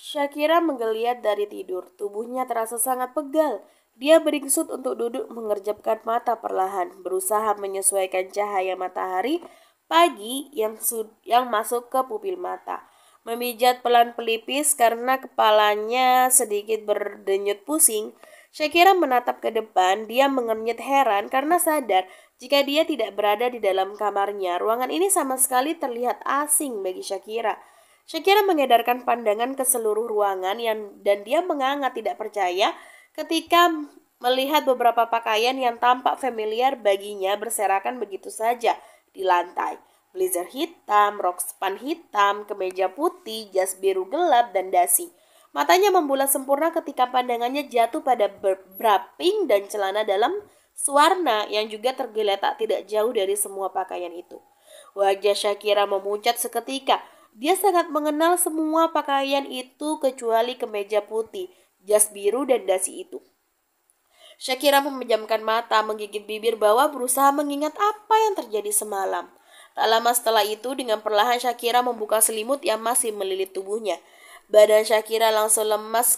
Shakira menggeliat dari tidur. Tubuhnya terasa sangat pegal. Dia beringsut untuk duduk mengerjapkan mata perlahan, berusaha menyesuaikan cahaya matahari pagi yang masuk ke pupil mata. Memijat pelan pelipis karena kepalanya sedikit berdenyut pusing. Shakira menatap ke depan, dia mengernyit heran karena sadar jika dia tidak berada di dalam kamarnya. Ruangan ini sama sekali terlihat asing bagi Shakira. Shakira mengedarkan pandangan ke seluruh ruangan dan dia menganga tidak percaya ketika melihat beberapa pakaian yang tampak familiar baginya berserakan begitu saja di lantai. Blazer hitam, rok span hitam, kemeja putih, jas biru gelap, dan dasi. Matanya membulat sempurna ketika pandangannya jatuh pada bra pink dan celana dalam sewarna yang juga tergeletak tidak jauh dari semua pakaian itu. Wajah Shakira memucat seketika. Dia sangat mengenal semua pakaian itu kecuali kemeja putih, jas biru, dan dasi itu. Shakira memejamkan mata, menggigit bibir bawah berusaha mengingat apa yang terjadi semalam. Tak lama setelah itu, dengan perlahan Shakira membuka selimut yang masih melilit tubuhnya. Badan Shakira langsung lemas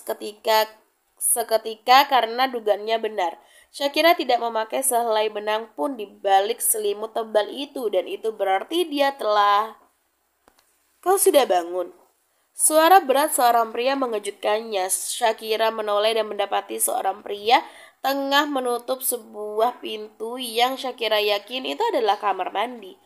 seketika karena dugaannya benar. Shakira tidak memakai sehelai benang pun di balik selimut tebal itu, dan itu berarti dia telah... Kau sudah bangun. Suara berat seorang pria mengejutkannya. Shakira menoleh dan mendapati seorang pria tengah menutup sebuah pintu yang Shakira yakin itu adalah kamar mandi.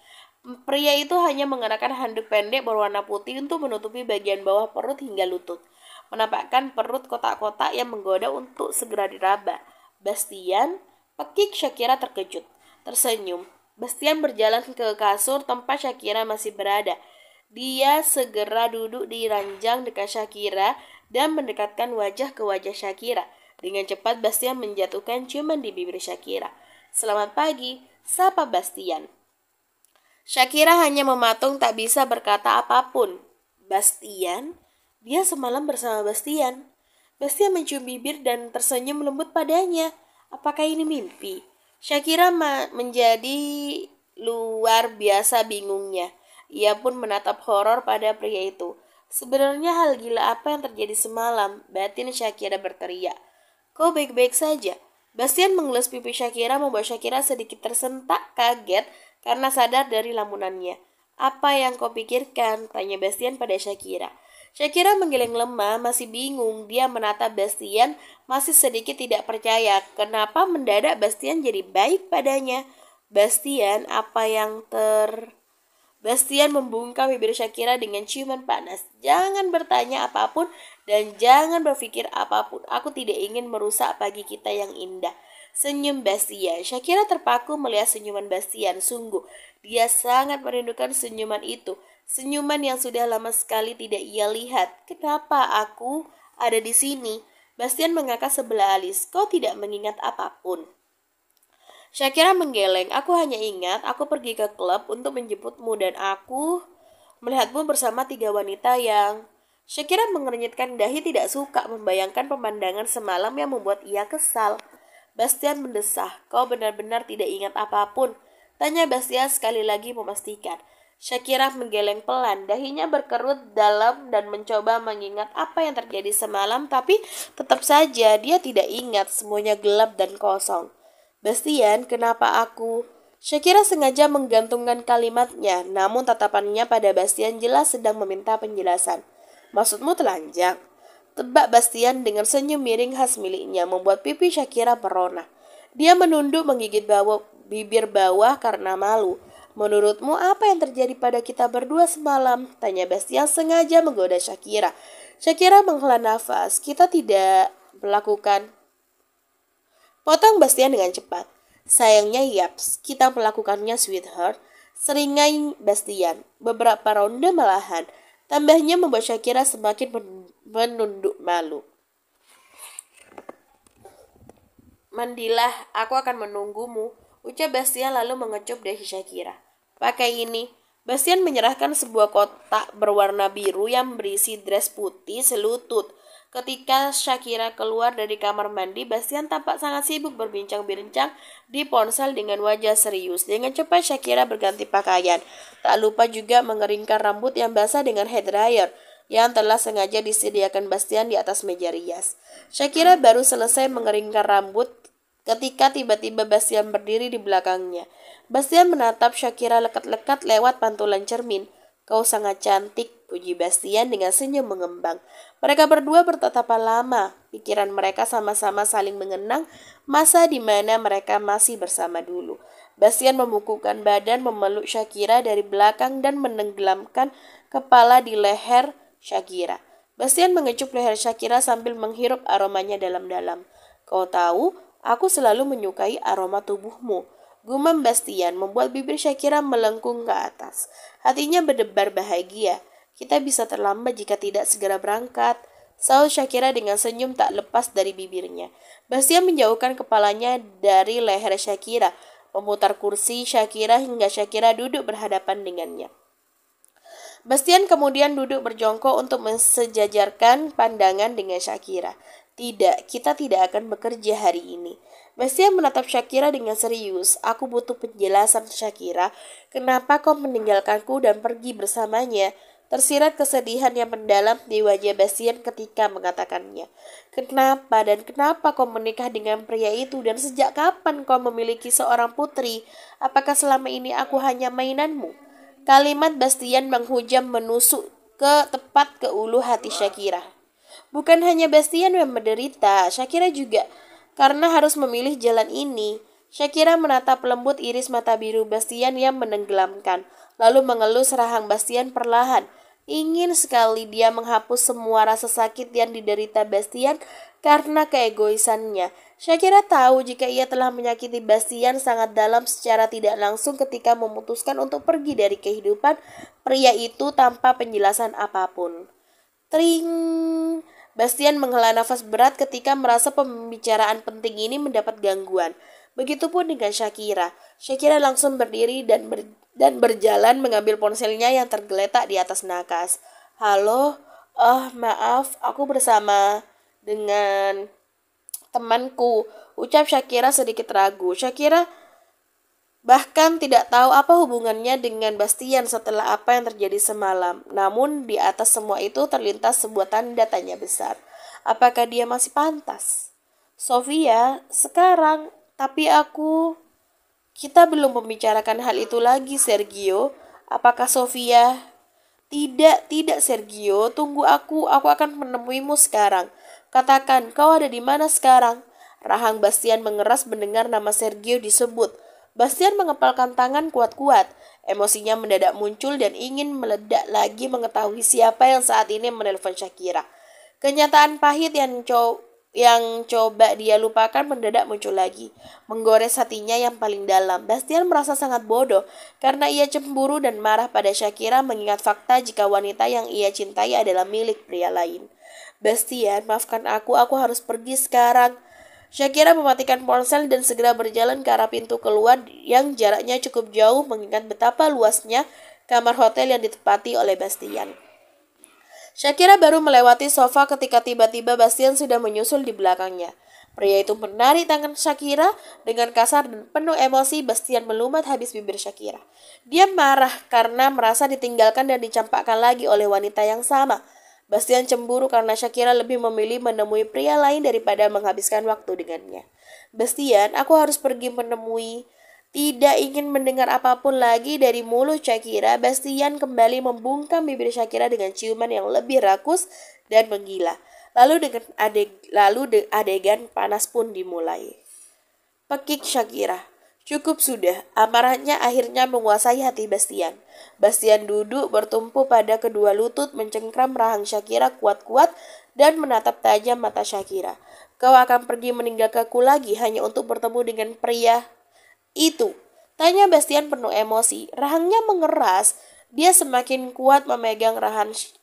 Pria itu hanya mengenakan handuk pendek berwarna putih untuk menutupi bagian bawah perut hingga lutut, menampakkan perut kotak-kotak yang menggoda untuk segera diraba. Bastian, pekik Shakira terkejut, tersenyum. Bastian berjalan ke kasur tempat Shakira masih berada. Dia segera duduk di ranjang dekat Shakira dan mendekatkan wajah ke wajah Shakira. Dengan cepat Bastian menjatuhkan ciuman di bibir Shakira. Selamat pagi, sapa Bastian. Shakira hanya mematung tak bisa berkata apapun. Bastian? Dia semalam bersama Bastian. Bastian mencium bibir dan tersenyum lembut padanya. Apakah ini mimpi? Shakira menjadi luar biasa bingungnya. Ia pun menatap horor pada pria itu. Sebenarnya hal gila apa yang terjadi semalam? Batin Shakira berteriak. Kau baik-baik saja? Bastian mengelus pipi Shakira membuat Shakira sedikit tersentak kaget karena sadar dari lamunannya. Apa yang kau pikirkan? Tanya Bastian pada Shakira. Shakira menggeleng lemah, masih bingung. Dia menatap Bastian, masih sedikit tidak percaya. Kenapa mendadak Bastian jadi baik padanya? Bastian, apa yang Bastian membungkam bibir Shakira dengan ciuman panas. Jangan bertanya apapun dan jangan berpikir apapun. Aku tidak ingin merusak pagi kita yang indah. Senyum Bastian. Shakira terpaku melihat senyuman Bastian. Sungguh, dia sangat merindukan senyuman itu. Senyuman yang sudah lama sekali tidak ia lihat. Kenapa aku ada di sini? Bastian mengangkat sebelah alis. Kau tidak mengingat apapun. Shakira menggeleng. Aku hanya ingat aku pergi ke klub untuk menjemputmu dan aku melihatmu bersama 3 wanita yang... Shakira mengernyitkan dahi, tidak suka membayangkan pemandangan semalam yang membuat ia kesal. Bastian mendesah. Kau benar-benar tidak ingat apapun? Tanya Bastian sekali lagi memastikan. Shakira menggeleng pelan. Dahinya berkerut dalam dan mencoba mengingat apa yang terjadi semalam, tapi tetap saja dia tidak ingat. Semuanya gelap dan kosong. Bastian, kenapa aku? Shakira sengaja menggantungkan kalimatnya, namun tatapannya pada Bastian jelas sedang meminta penjelasan. Maksudmu telanjang? Tebak Bastian dengan senyum miring khas miliknya, membuat pipi Shakira merona. Dia menunduk menggigit bibir bawah karena malu. Menurutmu apa yang terjadi pada kita berdua semalam? Tanya Bastian sengaja menggoda Shakira. Shakira menghela nafas. Kita tidak melakukan... Potong Bastian dengan cepat. Sayangnya yaps, kita melakukannya sweetheart. Seringai Bastian. Beberapa ronde malahan. Tambahnya membuat Shakira semakin menunduk malu. Mandilah, aku akan menunggumu, ucap Bastian lalu mengecup dahi Shakira. Pakai ini. Bastian menyerahkan sebuah kotak berwarna biru yang berisi dress putih selutut. Ketika Shakira keluar dari kamar mandi, Bastian tampak sangat sibuk berbincang-bincang di ponsel dengan wajah serius. Dengan cepat Shakira berganti pakaian. Tak lupa juga mengeringkan rambut yang basah dengan hair dryer yang telah sengaja disediakan Bastian di atas meja rias. Shakira baru selesai mengeringkan rambut ketika tiba-tiba Bastian berdiri di belakangnya. Bastian menatap Shakira lekat-lekat lewat pantulan cermin. "Kau sangat cantik," puji Bastian dengan senyum mengembang. Mereka berdua bertatapan lama. Pikiran mereka sama-sama saling mengenang masa di mana mereka masih bersama dulu. Bastian membungkukkan badan memeluk Shakira dari belakang dan menenggelamkan kepala di leher Shakira. Bastian mengecup leher Shakira sambil menghirup aromanya dalam-dalam. "Kau tahu, aku selalu menyukai aroma tubuhmu," gumam Bastian, membuat bibir Shakira melengkung ke atas. Hatinya berdebar bahagia. "Kita bisa terlambat jika tidak segera berangkat," sahut Shakira dengan senyum tak lepas dari bibirnya. Bastian menjauhkan kepalanya dari leher Shakira, memutar kursi Shakira hingga Shakira duduk berhadapan dengannya. Bastian kemudian duduk berjongkok untuk mensejajarkan pandangan dengan Shakira. "Tidak, kita tidak akan bekerja hari ini." Bastian menatap Shakira dengan serius. "Aku butuh penjelasan, Shakira. Kenapa kau meninggalkanku dan pergi bersamanya?" Tersirat kesedihan yang mendalam di wajah Bastian ketika mengatakannya. Kenapa kau menikah dengan pria itu dan sejak kapan kau memiliki seorang putri? Apakah selama ini aku hanya mainanmu?" Kalimat Bastian menghujam menusuk tepat ke ulu hati Shakira. Bukan hanya Bastian yang menderita, Shakira juga, karena harus memilih jalan ini. Shakira menatap lembut iris mata biru Bastian yang menenggelamkan, lalu mengelus rahang Bastian perlahan. Ingin sekali dia menghapus semua rasa sakit yang diderita Bastian karena keegoisannya. Shakira tahu jika ia telah menyakiti Bastian sangat dalam secara tidak langsung ketika memutuskan untuk pergi dari kehidupan pria itu tanpa penjelasan apapun. Tring! Bastian menghela nafas berat ketika merasa pembicaraan penting ini mendapat gangguan. Begitupun dengan Shakira. Shakira langsung berdiri dan berjalan mengambil ponselnya yang tergeletak di atas nakas. "Halo, maaf, aku bersama dengan temanku," ucap Shakira sedikit ragu. Shakira bahkan tidak tahu apa hubungannya dengan Bastian setelah apa yang terjadi semalam. Namun di atas semua itu terlintas sebuah tanda tanya besar. Apakah dia masih pantas? "Sofia, sekarang, tapi kita belum membicarakan hal itu lagi, Sergio. Apakah Sofia?" Tidak, Sergio, tunggu aku akan menemuimu sekarang. Katakan, kau ada di mana sekarang?" Rahang Bastian mengeras mendengar nama Sergio disebut. Bastian mengepalkan tangan kuat-kuat. Emosinya mendadak muncul dan ingin meledak lagi mengetahui siapa yang saat ini menelpon Shakira. Kenyataan pahit yang coba dia lupakan mendadak muncul lagi, menggores hatinya yang paling dalam. Bastian merasa sangat bodoh karena ia cemburu dan marah pada Shakira mengingat fakta jika wanita yang ia cintai adalah milik pria lain. "Bastian, maafkan aku harus pergi sekarang." Shakira mematikan ponsel dan segera berjalan ke arah pintu keluar yang jaraknya cukup jauh mengingat betapa luasnya kamar hotel yang ditempati oleh Bastian. Shakira baru melewati sofa ketika tiba-tiba Bastian sudah menyusul di belakangnya. Pria itu menarik tangan Shakira dengan kasar dan penuh emosi. Bastian melumat habis bibir Shakira. Dia marah karena merasa ditinggalkan dan dicampakkan lagi oleh wanita yang sama. Bastian cemburu karena Shakira lebih memilih menemui pria lain daripada menghabiskan waktu dengannya. "Bastian, aku harus pergi menemui." Tidak ingin mendengar apapun lagi dari mulut Shakira, Bastian kembali membungkam bibir Shakira dengan ciuman yang lebih rakus dan menggila. Lalu adegan panas pun dimulai. Pekik Shakira. "Cukup sudah," amarahnya akhirnya menguasai hati Bastian. Bastian duduk bertumpu pada kedua lutut, mencengkram rahang Shakira kuat-kuat dan menatap tajam mata Shakira. "Kau akan pergi meninggalkanku lagi hanya untuk bertemu dengan pria itu?" tanya Bastian penuh emosi. Rahangnya mengeras, dia semakin kuat memegang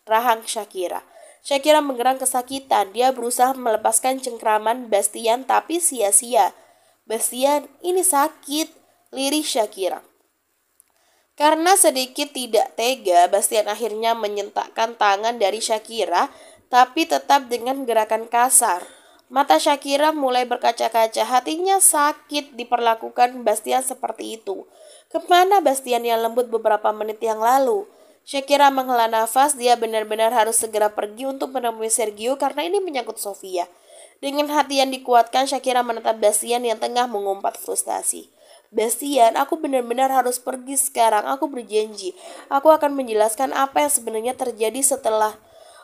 rahang Shakira. Shakira menggerang kesakitan, dia berusaha melepaskan cengkraman Bastian tapi sia-sia. "Bastian, ini sakit," lirih Shakira. Karena sedikit tidak tega, Bastian akhirnya menyentakkan tangan dari Shakira, tapi tetap dengan gerakan kasar. Mata Shakira mulai berkaca-kaca, hatinya sakit diperlakukan Bastian seperti itu. Kemana Bastian yang lembut beberapa menit yang lalu? Shakira menghela nafas, dia benar-benar harus segera pergi untuk menemui Sergio karena ini menyangkut Sofia. Dengan hati yang dikuatkan, Shakira menatap Bastian yang tengah mengumpat frustasi. Bastian, aku benar-benar harus pergi sekarang, aku berjanji. Aku akan menjelaskan apa yang sebenarnya terjadi setelah.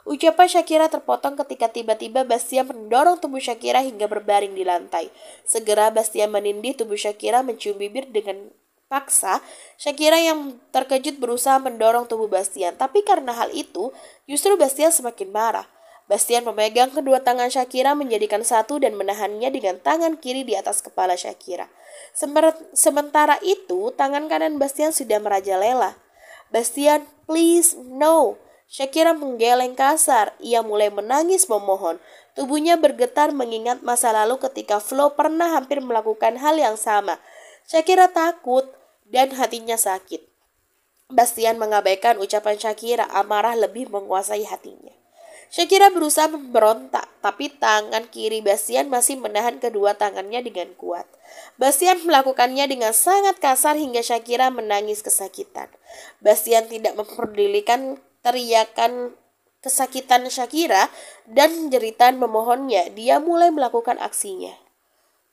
Ucapan Shakira terpotong ketika tiba-tiba Bastian mendorong tubuh Shakira hingga berbaring di lantai. Segera Bastian menindih tubuh Shakira mencium bibir dengan paksa. Shakira yang terkejut berusaha mendorong tubuh Bastian, tapi karena hal itu, justru Bastian semakin marah. Bastian memegang kedua tangan Shakira menjadikan satu dan menahannya dengan tangan kiri di atas kepala Shakira. Sementara itu, tangan kanan Bastian sudah merajalela. Bastian, please, no. Shakira menggeleng kasar. Ia mulai menangis memohon. Tubuhnya bergetar mengingat masa lalu ketika Flo pernah hampir melakukan hal yang sama. Shakira takut dan hatinya sakit. Bastian mengabaikan ucapan Shakira, amarah lebih menguasai hatinya. Shakira berusaha memberontak, tapi tangan kiri Bastian masih menahan kedua tangannya dengan kuat. Bastian melakukannya dengan sangat kasar hingga Shakira menangis kesakitan. Bastian tidak memperdulikan teriakan kesakitan Shakira dan jeritan memohonnya. Dia mulai melakukan aksinya.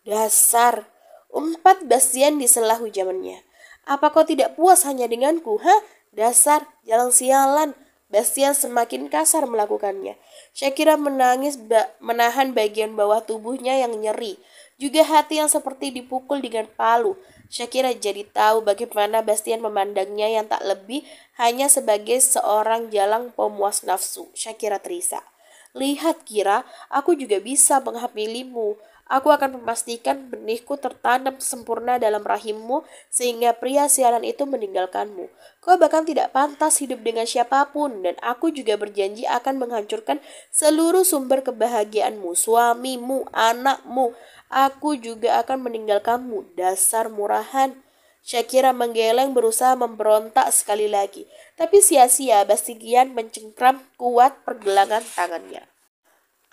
Dasar, umpat Bastian di sela ujamannya. Apa kau tidak puas hanya denganku, hah? Dasar, jalan sialan. Bastian semakin kasar melakukannya. Shakira menangis menahan bagian bawah tubuhnya yang nyeri. Juga hati yang seperti dipukul dengan palu. Shakira jadi tahu bagaimana Bastian memandangnya yang tak lebih hanya sebagai seorang jalang pemuas nafsu. Shakira terisak. Lihat Kira, aku juga bisa menghamilimu. Aku akan memastikan benihku tertanam sempurna dalam rahimmu sehingga pria sialan itu meninggalkanmu. Kau bahkan tidak pantas hidup dengan siapapun dan aku juga berjanji akan menghancurkan seluruh sumber kebahagiaanmu, suamimu, anakmu. Aku juga akan meninggalkanmu, dasar murahan. Shakira menggeleng berusaha memberontak sekali lagi. Tapi sia-sia, Bastian mencengkram kuat pergelangan tangannya.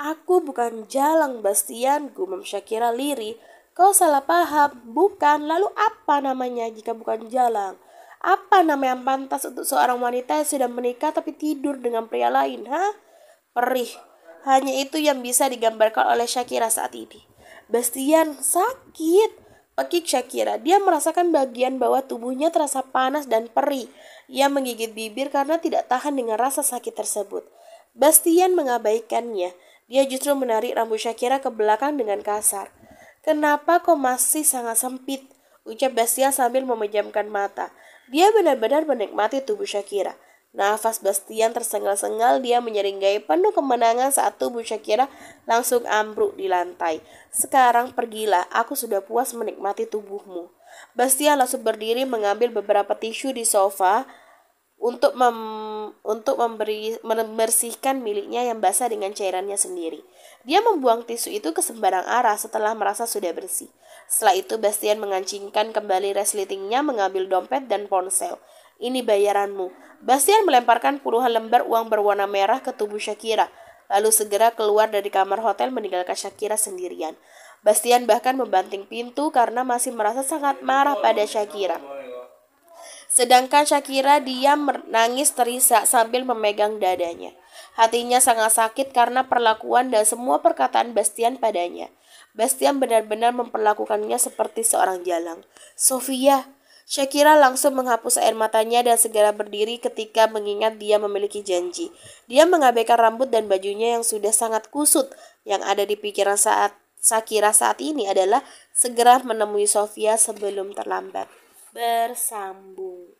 Aku bukan jalang, Bastian, gumam Shakira lirih. Kau salah paham, bukan. Lalu apa namanya jika bukan jalang? Apa nama yang pantas untuk seorang wanita yang sudah menikah tapi tidur dengan pria lain, ha? Perih. Hanya itu yang bisa digambarkan oleh Shakira saat ini. Bastian sakit. Pekik Shakira. Dia merasakan bagian bawah tubuhnya terasa panas dan perih. Ia menggigit bibir karena tidak tahan dengan rasa sakit tersebut. Bastian mengabaikannya. Dia justru menarik rambut Shakira ke belakang dengan kasar. Kenapa kau masih sangat sempit? Ucap Bastian sambil memejamkan mata. Dia benar-benar menikmati tubuh Shakira. Nafas Bastian tersengal-sengal, dia menyeringai penuh kemenangan saat tubuh Shakira langsung ambruk di lantai. Sekarang pergilah, aku sudah puas menikmati tubuhmu. Bastian langsung berdiri mengambil beberapa tisu di sofa untuk membersihkan miliknya yang basah dengan cairannya sendiri. Dia membuang tisu itu ke sembarang arah setelah merasa sudah bersih. Setelah itu Bastian mengancingkan kembali resletingnya, mengambil dompet dan ponsel. Ini bayaranmu. Bastian melemparkan puluhan lembar uang berwarna merah ke tubuh Shakira, lalu segera keluar dari kamar hotel meninggalkan Shakira sendirian. Bastian bahkan membanting pintu karena masih merasa sangat marah pada Shakira. Sedangkan Shakira diam menangis terisak sambil memegang dadanya. Hatinya sangat sakit karena perlakuan dan semua perkataan Bastian padanya. Bastian benar-benar memperlakukannya seperti seorang jalang. Sofia, Shakira langsung menghapus air matanya dan segera berdiri ketika mengingat dia memiliki janji. Dia mengabaikan rambut dan bajunya yang sudah sangat kusut. Yang ada di pikiran saat Shakira saat ini adalah segera menemui Sofia sebelum terlambat. Bersambung.